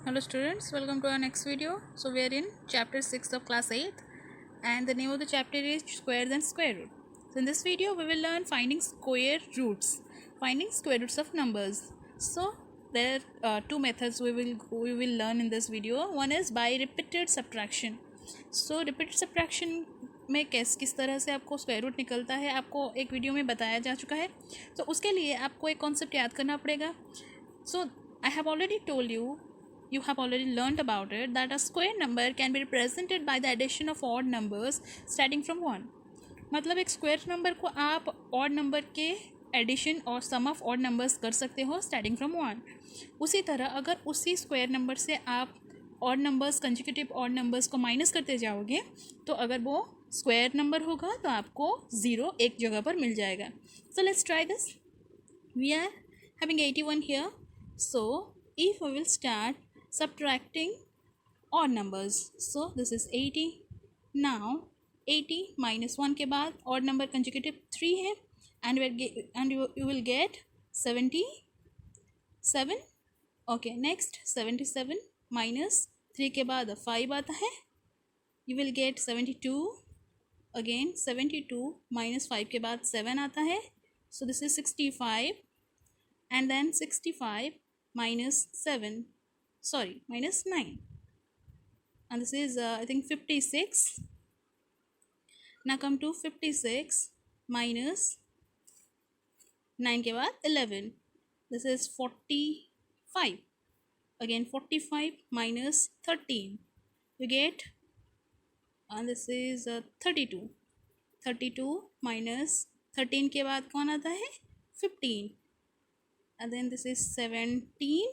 Hello students, welcome to our next video. So we are in chapter 6 of class 8 and the name of the chapter is squares and square root. So in this video we will learn finding square roots, finding square roots of numbers. So there are two methods we will learn in this video. One is by repeated subtraction. So repeated subtraction में किस तरह से आपको square root निकलता है आपको एक video में बताया जा चुका है. तो उसके लिए आपको एक कॉन्सेप्ट याद करना पड़ेगा. So I have already told you have already learned about it that a square number can be represented by the addition of odd numbers starting from 1. मतलब एक स्क्वायर नंबर को आप ऑड नंबर के addition और सम of odd numbers कर सकते हो starting from 1. उसी तरह अगर उसी स्क्वायर नंबर से आप odd numbers consecutive odd numbers को माइनस करते जाओगे तो अगर वो स्क्वायर नंबर होगा तो आपको 0 एक जगह पर मिल जाएगा. So let's try this. We are having 81 here. So if we will start subtracting odd numbers, so this is 80. Now 80 minus 1 के बाद odd number consecutive 3 है and you will get 77. Okay, next 77 minus 3 के बाद 5 आता है, you will get 72. Again 72 minus 5 के बाद 7 आता है, so this is 65. And then 65 minus 7, sorry, minus 9. And this is, I think, 56. Now come to 56 minus 9 के बाद 11. This is 45. Again 45 minus 13. You get, and this is 32. 32 minus 13 के बाद कौन आता है? 15. And then this is 17.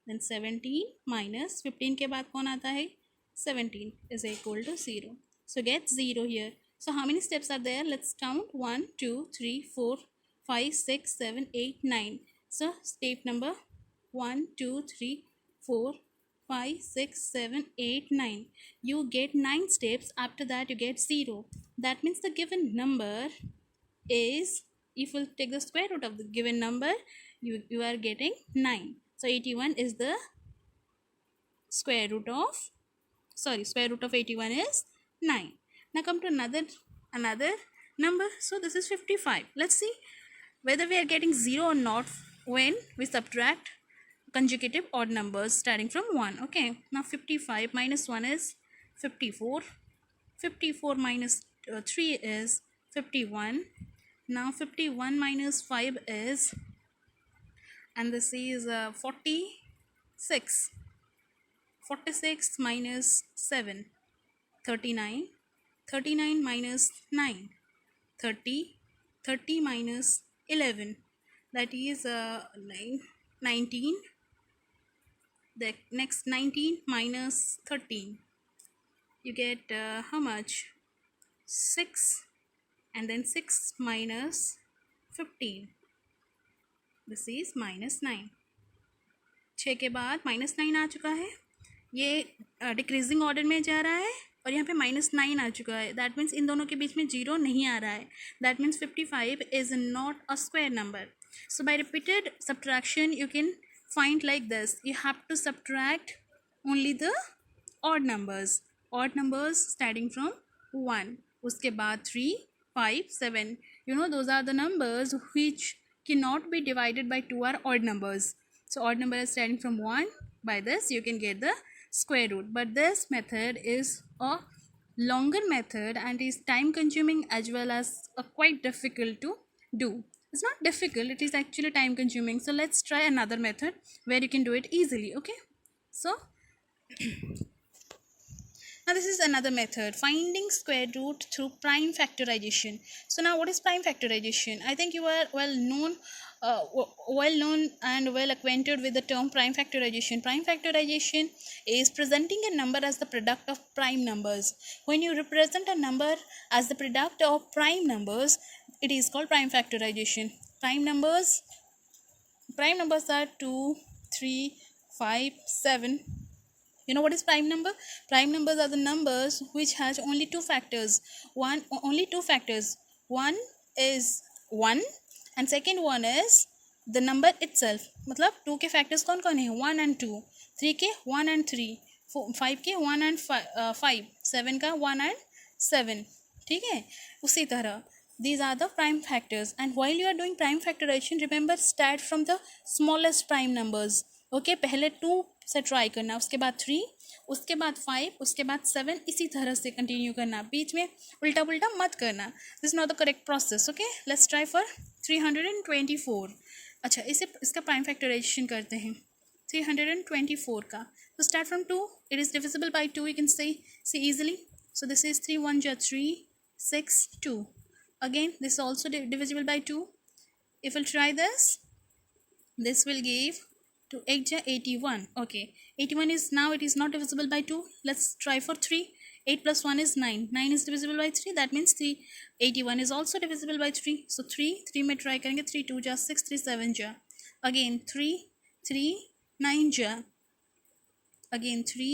Then 17 minus 15 के बाद कौन आता है? 17 is equal to 0. So get 0 here. So how many steps are there? Let's count. 1, 2, 3, 4, 5, 6, 7, 8, 9. So step number 1, 2, 3, 4, 5, 6, 7, 8, 9. You get 9 steps. After that you get 0. That means the given number is, if you take the square root of the given number, you are getting 9. So 81 is the square root of 81 is 9. Now come to another number. So this is 55. Let's see whether we are getting 0 or not when we subtract consecutive odd numbers starting from 1. Okay, now 55 minus 1 is 54. 54 minus 3 is 51. Now 51 minus 5 is, and this is 46. 46 minus 7, 39. 39 minus 9, 30. 30 minus 11, that is 19. The next 19 minus 13, you get how much? 6. And then 6 minus 15, this is minus 9. 6 के बाद minus 9 आ चुका है, ये decreasing order में जा रहा है और यहाँ पे minus 9 आ चुका है. दैट मीन्स इन दोनों के बीच में 0 नहीं आ रहा है. That means 55 is not a square number. So by repeated subtraction you can find like this. You have to subtract only the odd numbers starting from 1. उसके बाद 3, 5, 7. You know, those are the numbers which cannot be divided by 2 are odd numbers. So odd number is starting from 1. By this you can get the square root. But this method is a longer method and is time consuming as well as quite difficult to do. It's not difficult, it is actually time consuming. So let's try another method where you can do it easily. Okay, so now this is another method, finding square root through prime factorization. So now what is prime factorization? I think you are well known and well acquainted with the term prime factorization. Prime factorization is presenting a number as the product of prime numbers. When you represent a number as the product of prime numbers, it is called prime factorization. Prime numbers are 2, 3, 5, 7. You know what is prime number? Prime numbers are the numbers which has only two factors. One is 1 and second one is the number itself, मतलब 2 के factors कौन कौन है, 1 and 2, 3 के 1 and 3, 5 के 1 and 5, 7 का 1 and 7, ठीक है. उसी तरह these are the prime factors, and while you are doing prime factorization remember start from the smallest prime numbers. Okay पहले 2 से ट्राई करना, उसके बाद 3, उसके बाद 5, उसके बाद 7, इसी तरह से कंटिन्यू करना, बीच में उल्टा पुल्टा मत करना. This not the correct process. Okay let's try for 324. अच्छा इसका प्राइम फैक्टराइजेशन करते हैं 324 का. तो start from 2, it is divisible by 2, you can see easily. So this is 3 1 ja 3, 6 2. Again this is also divisible by 2. If we'll try this will give to 8 ja 81. Okay, 81 is now it is not divisible by 2. Let's try for 3. 8 plus 1 is 9. 9 is divisible by 3. That means 81 is also divisible by 3. So 3 में try करेंगे. 3 2 ja 6, 3 7 ja. Again 3 3 9 ja. Again 3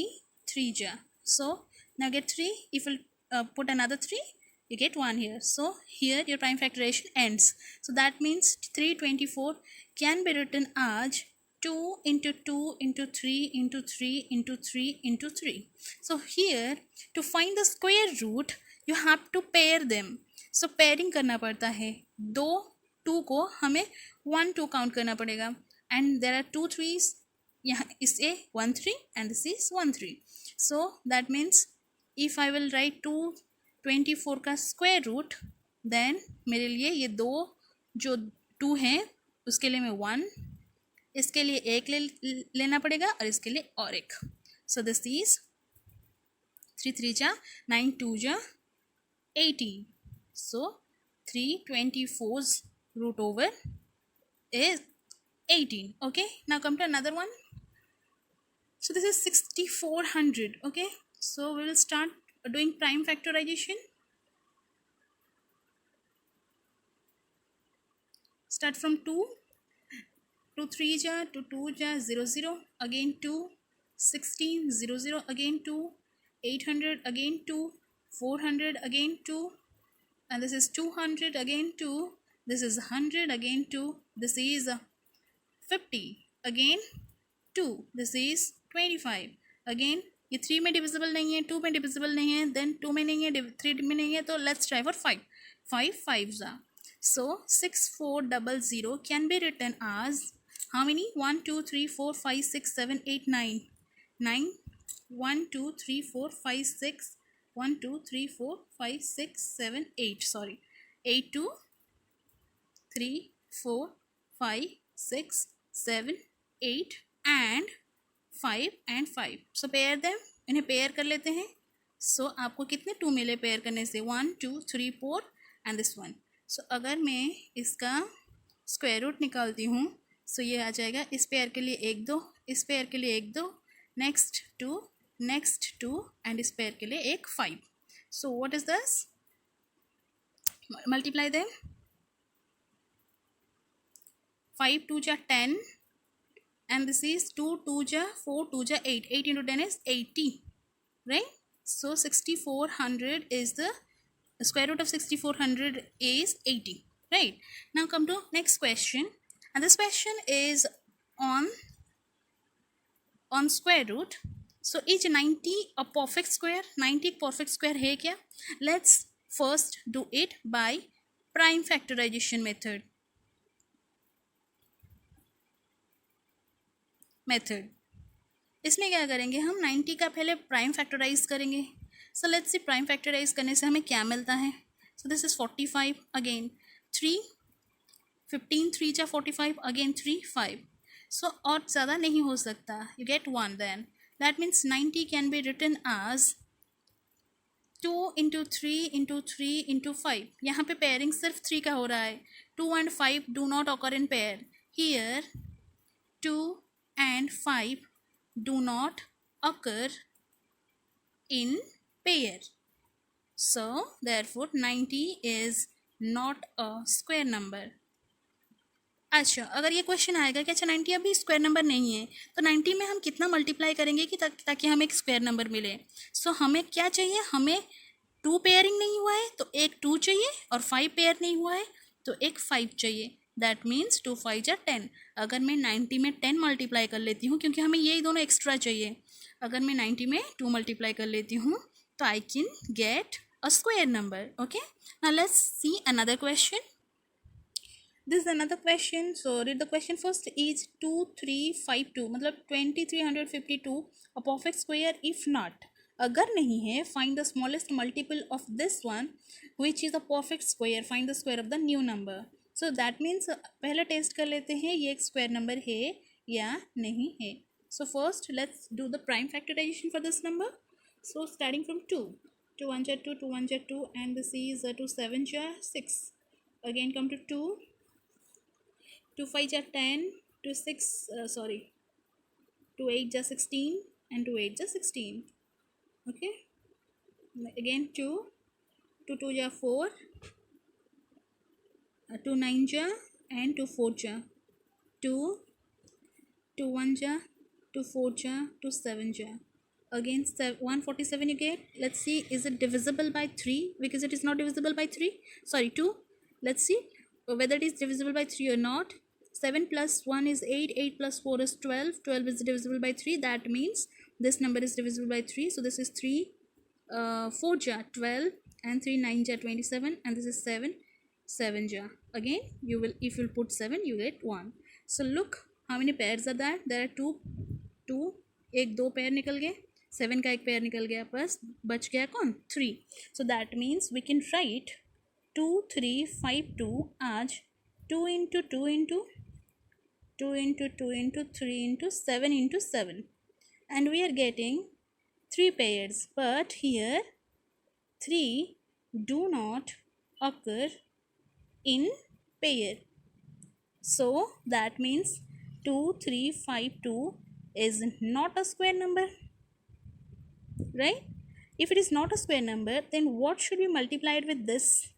3 ja. So now get 3. If we'll put another 3, you get 1 here. So here your prime factorization ends. So that means 324 can be written as 2 into 2 into 3 into 3 into 3 into 3. So here to find the square root you have to pair them. So pairing करना पड़ता है, 2 को हमें 1 2 count करना पड़ेगा, and there are 2 3s. यहाँ इस 1 3 and this is 1 3. So that means if I will write 224 का स्क्वायर रूट, देन मेरे लिए ये 2 जो 2 हैं उसके लिए मैं 1, इसके लिए 1 लेना पड़ेगा और इसके लिए और 1. सो दिस इज 3 3 जा 9 2 जा 18. So 324's root over is 18. Okay, now come to another one. So this is 6400. Okay, so we will start doing prime factorization. Start from 2 3 ja, to 2 ja 0 0, again 2, 16 0 0, again 2, 800, again 2, 400, again 2, and this is 200, again 2, this is 100, again 2, this is 50, again 2, this is 25, again ये 3 में divisible नहीं है, 2 में divisible नहीं है, then 2 में नहीं है, 3 में नहीं है, तो let's try for 5. 5 5s are. So 6400 can be written as how many? 1 2 3 4 5 6 7 8 9. 9 1 2 3 4 5 6 1 2 3 4 5 6 7 8. Sorry, 8 2 3 4 5 6 7 8 and 5 and 5. So pair them. इन्हें पेयर कर लेते हैं. So आपको कितने 2 मिले पेयर करने से? 1 2 3 4 and this one. So अगर मैं इसका स्क्वायर रूट निकालती हूँ, सो ये आ जाएगा इस पेयर के लिए 1 2, इस पेयर के लिए 1 2, नेक्स्ट 2, नेक्स्ट 2 एंड इस पेयर के लिए 1 5. So what is this? Multiply them. 5 2 ja 10 and this is 2 2 ja 4 2 ja 8. 8 into 10 is 80, right? So 6400 is the square root of 6400 is 80, right? Now come to next question, and this question is on square root. So is 90 a perfect square? 90 perfect square है क्या? Let's first do it by prime factorization method. इसमें क्या करेंगे हम? 90 का पहले prime factorise करेंगे. So let's see prime factorise करने से हमें क्या मिलता है. सो दिस इज 45, अगेन 3 15 3 जा 45, अगेन 3 5. सो और ज़्यादा नहीं हो सकता. You get 1 then. That means 90 can be written as 2 into 3 into 3 into 5. यहाँ पे पेयरिंग सिर्फ 3 का हो रहा है. 2 and 5 do not occur in pair. Here 2 and 5 do not occur in pair. So therefore 90 is not a square number. अच्छा, अगर ये क्वेश्चन आएगा कि अच्छा 90 अभी स्क्वायर नंबर नहीं है, तो 90 में हम कितना मल्टीप्लाई करेंगे कि ताकि हमें एक स्क्वायर नंबर मिले. सो हमें क्या चाहिए? हमें 2 पेयरिंग नहीं हुआ है तो एक 2 चाहिए, और 5 पेयर नहीं हुआ है तो एक 5 चाहिए. दैट मीन्स 2 5 जा 10। अगर मैं 90 में 10 मल्टीप्लाई कर लेती हूँ, क्योंकि हमें यही दोनों एक्स्ट्रा चाहिए, अगर मैं 90 में 2 मल्टीप्लाई कर लेती हूँ तो I can get a square number. Okay, now let's see another question. This is another question. So read the question first. Is 2352 मतलब 2352 a perfect square? If not, अगर नहीं है, find the smallest multiple of this one which is a perfect square. Find the square of the new number. So that means पहला test कर लेते हैं ये एक स्क्वायर नंबर है या नहीं है. So first let's do the prime factorization for this number. So starting from 2, 2 1 ja 2, 2 1 ja 2, and this is 2 7 ja 6. Again come to 2, 2 5 ja 10, 2 6 sorry 2 8 ja 16, and 2 8 ja 16. Okay, again 2, 2 2 ja 4, 2 9 ja, and 2 4 ja 2, 2 1 ja, 2 4 ja, 2 7 ja. Again 147 you get. Let's see, is it divisible by 3? Because it is not divisible by 3, sorry 2. Let's see whether it is divisible by 3 or not. 7 plus 1 is 8, 8 plus 4 is 12, 12 is divisible by 3. That means this number is divisible by 3. So this is 3 4 ja 12, and 3 9 ja 27, and this is 7 7 ja. Again you will, if you put 7 you get 1. So look how many pairs are that. There are 2 एक 2 pair निकल गए, 7 का एक pair निकल गया, बस बच गया कौन, 3. So that means we can write 2 3 5 2 as 2 into 2 into 2 into 2 into 3 into 7 into 7, and we are getting 3 pairs, but here 3 do not occur in pair. So that means 2 3 5 2 is not a square number, right? If it is not a square number, then what should be multiplied with this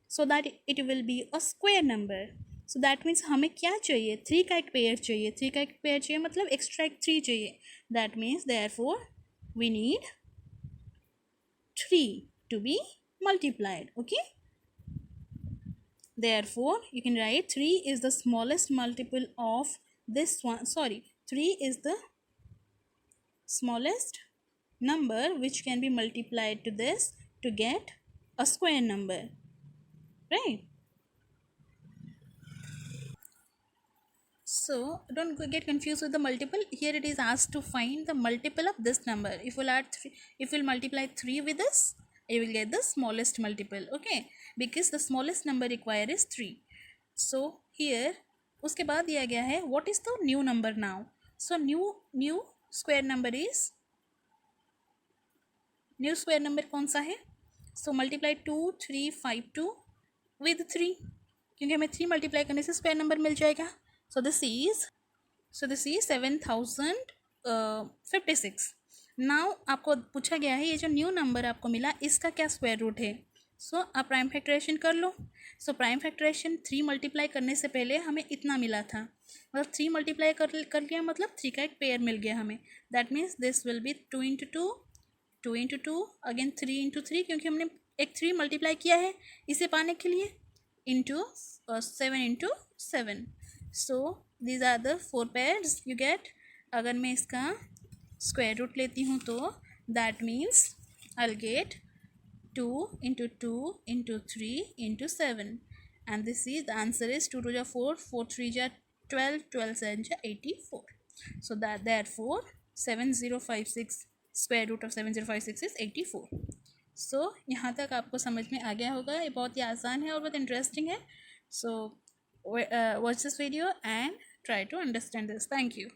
so that it will be a square number? So that means हमें क्या चाहिए, 3 का एक pair चाहिए, 3 का एक pair चाहिए मतलब एक्स्ट्रा एक 3 चाहिए. That means therefore we need 3 to be multiplied. Okay, therefore you can write 3 is the smallest multiple of this one, sorry 3 is the smallest number which can be multiplied to this to get a square number, right? So don't get confused with the multiple. Here it is asked to find the multiple of this number. If we'll add 3, if we'll multiply 3 with this, you will get the smallest multiple. Okay, because the smallest number required is 3. So here उसके बाद दिया गया है what is the new number now. So new square number is, new square number कौन सा है. So multiply 2 3 5 2 with 3, क्योंकि हमें 3 मल्टीप्लाई करने से स्क्वायर नंबर मिल जाएगा. So this is 7056. नाउ आपको पूछा गया है ये जो न्यू नंबर आपको मिला इसका क्या स्क्वायर रूट है. सो आप प्राइम फैक्टराइजेशन कर लो. सो प्राइम फैक्टराइजेशन 3 मल्टीप्लाई करने से पहले हमें इतना मिला था, मतलब 3 मल्टीप्लाई कर लिया मतलब 3 का एक पेयर मिल गया हमें. That means this will be 2 into 2, 2 into 2, again 3 into 3, क्योंकि हमने एक 3 मल्टीप्लाई किया है इसे पाने के लिए, into 7 into 7. So these are the 4 pairs you get. अगर मैं इसका स्क्वायर रूट लेती हूँ तो that means I will get 2 into 2 into 3 into 7, and this is the answer is 2 2 जा 4, 4 3 जा 12, 12 7 जा 84. So that therefore 7056 square root of 7056 is 84. So यहाँ तक आपको समझ में आ गया होगा. ये बहुत ही आसान है और बहुत इंटरेस्टिंग है. सो watch this video and try to understand this. Thank you.